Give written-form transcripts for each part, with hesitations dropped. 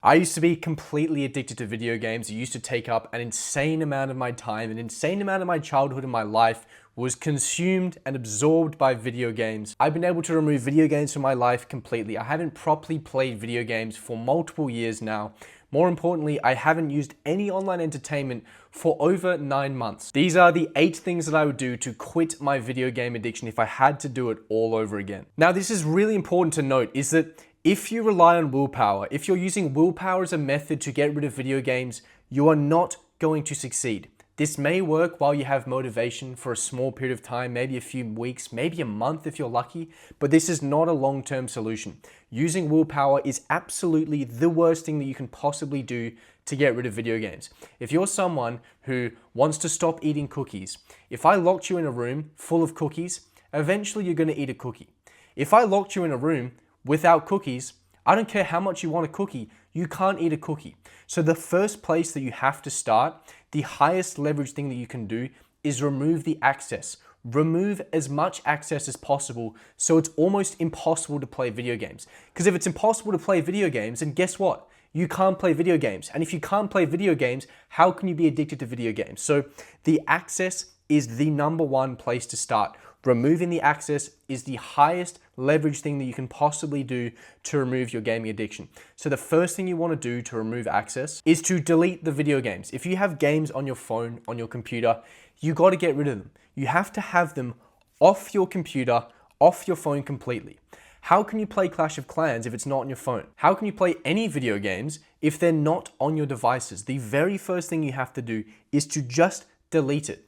I used to be completely addicted to video games. It used to take up an insane amount of my time, an insane amount of my childhood and my life was consumed and absorbed by video games. I've been able to remove video games from my life completely. I haven't properly played video games for multiple years now. More importantly, I haven't used any online entertainment for over 9 months. These are the 8 things that I would do to quit my video game addiction if I had to do it all over again. Now, this is really important to note, is that if you rely on willpower, if you're using willpower as a method to get rid of video games, you are not going to succeed. This may work while you have motivation for a small period of time, maybe a few weeks, maybe a month if you're lucky, but this is not a long-term solution. Using willpower is absolutely the worst thing that you can possibly do to get rid of video games. If you're someone who wants to stop eating cookies, if I locked you in a room full of cookies, eventually you're going to eat a cookie. If I locked you in a room without cookies, I don't care how much you want a cookie, you can't eat a cookie. So the first place that you have to start, the highest leverage thing that you can do, is remove the access. Remove as much access as possible so it's almost impossible to play video games. Because if it's impossible to play video games, then guess what? You can't play video games. And if you can't play video games, how can you be addicted to video games? So the access is the number one place to start. Removing the access is the highest leverage thing that you can possibly do to remove your gaming addiction. So the first thing you want to do to remove access is to delete the video games. If you have games on your phone, on your computer, you got to get rid of them. You have to have them off your computer, off your phone completely. How can you play Clash of Clans if it's not on your phone? How can you play any video games if they're not on your devices? The very first thing you have to do is to just delete it.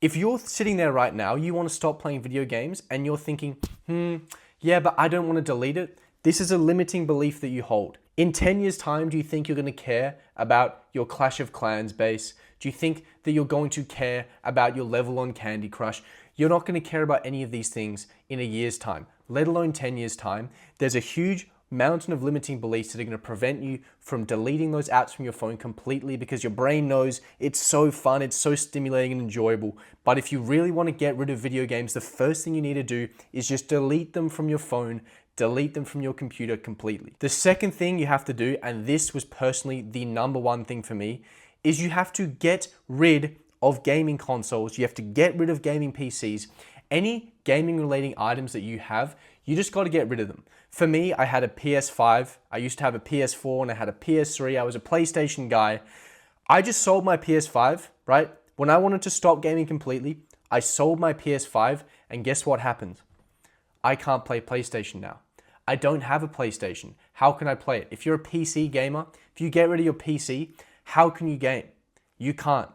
If you're sitting there right now, you want to stop playing video games and you're thinking, yeah, but I don't want to delete it. This is a limiting belief that you hold. In 10 years' time, do you think you're going to care about your Clash of Clans base? Do you think that you're going to care about your level on Candy Crush? You're not going to care about any of these things in a year's time, let alone 10 years' time. There's a huge mountain of limiting beliefs that are going to prevent you from deleting those apps from your phone completely because your brain knows it's so fun, it's so stimulating and enjoyable. But if you really want to get rid of video games, the first thing you need to do is just delete them from your phone, delete them from your computer completely. The second thing you have to do, and this was personally the number one thing for me, is you have to get rid of gaming consoles. You have to get rid of gaming PCs. Any gaming relating items that you have, you just got to get rid of them. For me, I had a PS5, I used to have a PS4 and I had a PS3, I was a PlayStation guy. I just sold my PS5, right? When I wanted to stop gaming completely, I sold my PS5 and guess what happened? I can't play PlayStation now. I don't have a PlayStation. How can I play it? If you're a PC gamer, if you get rid of your PC, how can you game? You can't.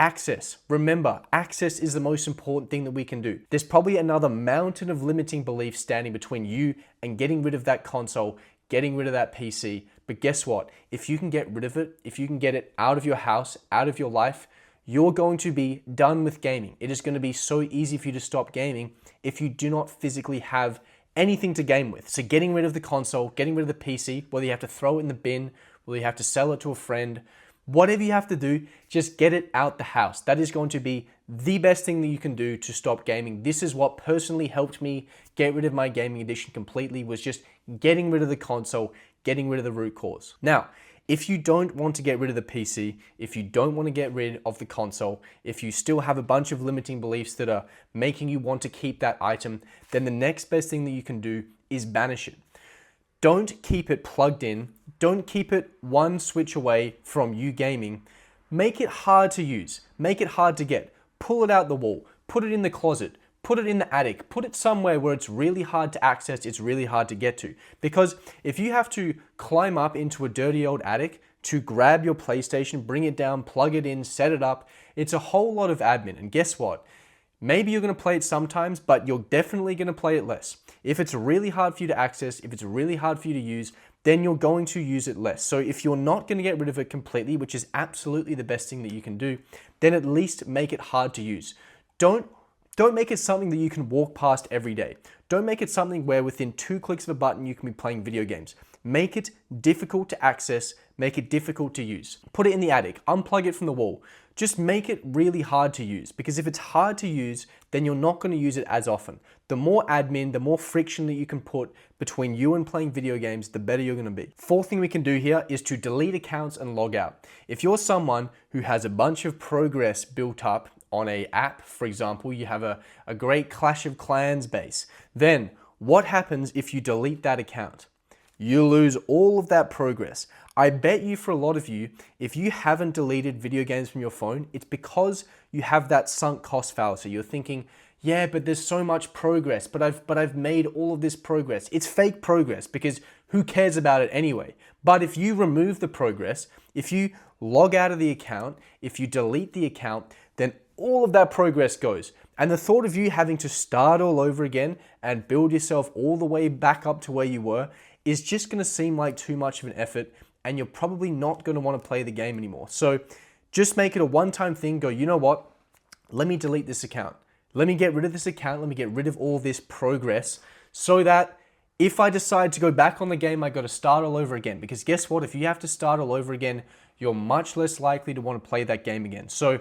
Access. Remember, access is the most important thing that we can do. There's probably another mountain of limiting beliefs standing between you and getting rid of that console, getting rid of that PC. But guess what? If you can get rid of it, if you can get it out of your house, out of your life, you're going to be done with gaming. It is going to be so easy for you to stop gaming if you do not physically have anything to game with. So getting rid of the console, getting rid of the PC, whether you have to throw it in the bin, whether you have to sell it to a friend, whatever you have to do, just get it out the house. That is going to be the best thing that you can do to stop gaming. This is what personally helped me get rid of my gaming addiction completely, was just getting rid of the console, getting rid of the root cause. Now, if you don't want to get rid of the PC, if you don't want to get rid of the console, if you still have a bunch of limiting beliefs that are making you want to keep that item, then the next best thing that you can do is banish it. Don't keep it plugged in. Don't keep it one switch away from you gaming. Make it hard to use. Make it hard to get. Pull it out the wall. Put it in the closet. Put it in the attic. Put it somewhere where it's really hard to access, it's really hard to get to. Because if you have to climb up into a dirty old attic to grab your PlayStation, bring it down, plug it in, set it up, it's a whole lot of admin. And guess what? Maybe you're going to play it sometimes, but you're definitely going to play it less. If it's really hard for you to access, if it's really hard for you to use, then you're going to use it less. So if you're not going to get rid of it completely, which is absolutely the best thing that you can do, then at least make it hard to use. Don't make it something that you can walk past every day. Don't make it something where within 2 clicks of a button you can be playing video games. make it difficult to access, make it difficult to use. Put it in the attic, unplug it from the wall. Just make it really hard to use, because if it's hard to use, then you're not going to use it as often. The more admin, the more friction that you can put between you and playing video games, the better you're going to be. Fourth thing we can do here is to delete accounts and log out. If you're someone who has a bunch of progress built up on an app, for example, you have a great Clash of Clans base, then what happens if you delete that account? You lose all of that progress. I bet you, for a lot of you, if you haven't deleted video games from your phone, it's because you have that sunk cost fallacy. You're thinking, yeah, but there's so much progress, but I've made all of this progress. It's fake progress, because who cares about it anyway? But if you remove the progress, if you log out of the account, if you delete the account, then all of that progress goes. And the thought of you having to start all over again and build yourself all the way back up to where you were is just going to seem like too much of an effort, and you're probably not going to want to play the game anymore. So just make it a one-time thing. Go, you know what? Let me delete this account. Let me get rid of this account. Let me get rid of all this progress, so that if I decide to go back on the game, I got to start all over again. Because guess what? If you have to start all over again, you're much less likely to want to play that game again. So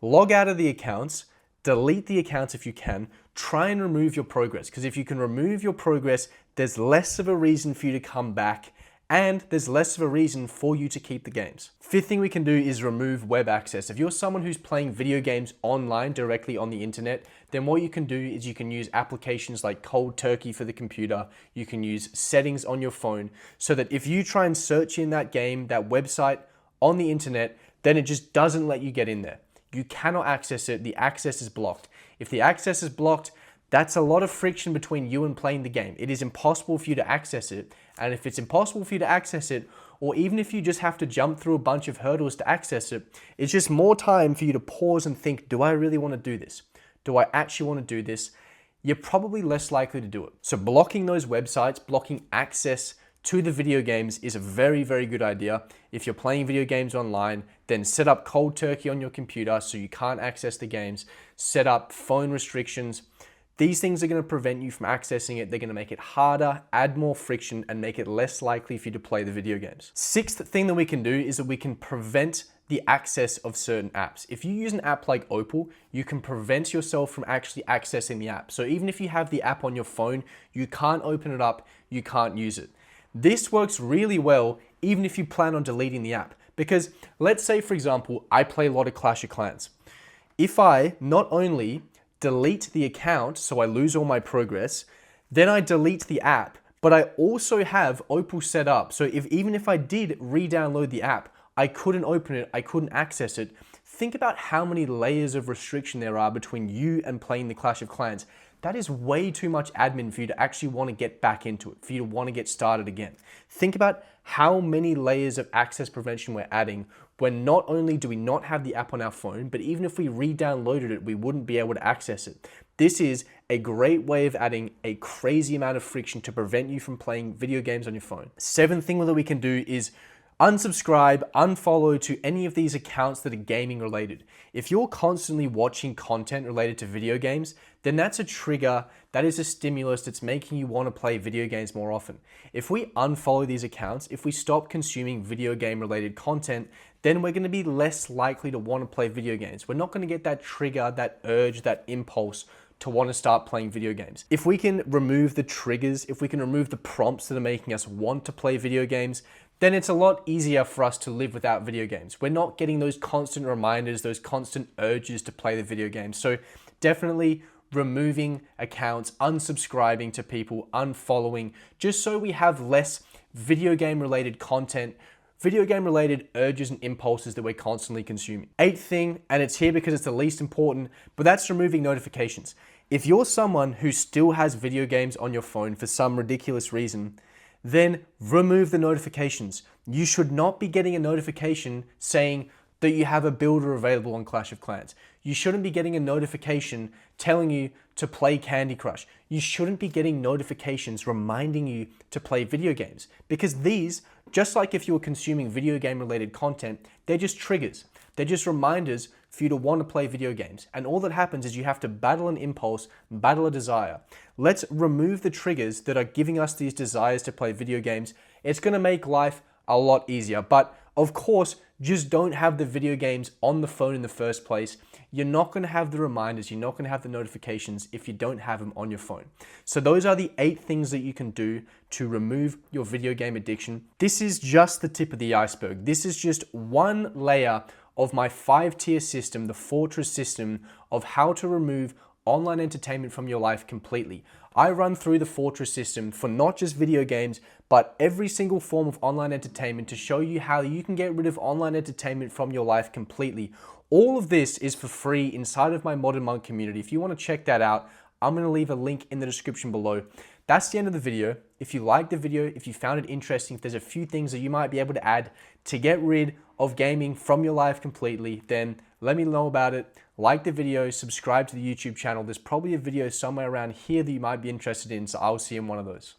log out of the accounts, delete the accounts if you can, try and remove your progress. Because if you can remove your progress, there's less of a reason for you to come back, and there's less of a reason for you to keep the games. Fifth thing we can do is remove web access. If you're someone who's playing video games online directly on the internet, then what you can do is you can use applications like Cold Turkey for the computer. You can use settings on your phone, so that if you try and search in that game, that website on the internet, then it just doesn't let you get in there. You cannot access it. The access is blocked. If the access is blocked, that's a lot of friction between you and playing the game. It is impossible for you to access it. And if it's impossible for you to access it, or even if you just have to jump through a bunch of hurdles to access it, it's just more time for you to pause and think, do I really want to do this? Do I actually want to do this? You're probably less likely to do it. So blocking those websites, blocking access to the video games is a very, very good idea. If you're playing video games online, then set up Cold Turkey on your computer so you can't access the games. Set up phone restrictions. These things are going to prevent you from accessing it. They're going to make it harder, add more friction, and make it less likely for you to play the video games. Sixth thing that we can do is that we can prevent the access of certain apps. If you use an app like Opal, you can prevent yourself from actually accessing the app. So even if you have the app on your phone, you can't open it up, you can't use it. This works really well even if you plan on deleting the app. Because let's say, for example, I play a lot of Clash of Clans. If I not only delete the account, so I lose all my progress, then I delete the app, but I also have Opal set up. So even if I did re-download the app, I couldn't open it, I couldn't access it. Think about how many layers of restriction there are between you and playing the Clash of Clans. That is way too much admin for you to actually want to get back into it, for you to want to get started again. Think about how many layers of access prevention we're adding when not only do we not have the app on our phone, but even if we re-downloaded it, we wouldn't be able to access it. This is a great way of adding a crazy amount of friction to prevent you from playing video games on your phone. Seventh thing that we can do is unsubscribe, unfollow to any of these accounts that are gaming related. If you're constantly watching content related to video games, then that's a trigger, that is a stimulus that's making you want to play video games more often. If we unfollow these accounts, if we stop consuming video game related content, then we're going to be less likely to want to play video games. We're not going to get that trigger, that urge, that impulse to want to start playing video games. If we can remove the triggers, if we can remove the prompts that are making us want to play video games, then it's a lot easier for us to live without video games. We're not getting those constant reminders, those constant urges to play the video games. So definitely removing accounts, unsubscribing to people, unfollowing, just so we have less video game related content, video game related urges and impulses that we're constantly consuming. Eighth thing, and it's here because it's the least important, but that's removing notifications. If you're someone who still has video games on your phone for some ridiculous reason, then remove the notifications. You should not be getting a notification saying that you have a builder available on Clash of Clans. You shouldn't be getting a notification telling you to play Candy Crush. You shouldn't be getting notifications reminding you to play video games, because these, just like if you were consuming video game related content, they're just triggers. They're just reminders for you to want to play video games. And all that happens is you have to battle an impulse, battle a desire. Let's remove the triggers that are giving us these desires to play video games, It's gonna make life a lot easier. But of course, just don't have the video games on the phone in the first place. You're not gonna have the reminders, you're not gonna have the notifications if you don't have them on your phone. So those are the 8 things that you can do to remove your video game addiction. This is just the tip of the iceberg. This is just one layer of my 5-tier system, the fortress system of how to remove online entertainment from your life completely. I run through the fortress system for not just video games, but every single form of online entertainment to show you how you can get rid of online entertainment from your life completely. All of this is for free inside of my Modern Monk community. If you want to check that out, I'm going to leave a link in the description below. That's the end of the video. If you liked the video, if you found it interesting, if there's a few things that you might be able to add to get rid of gaming from your life completely, then let me know about it. Like the video, subscribe to the YouTube channel. There's probably a video somewhere around here that you might be interested in, so I'll see you in one of those.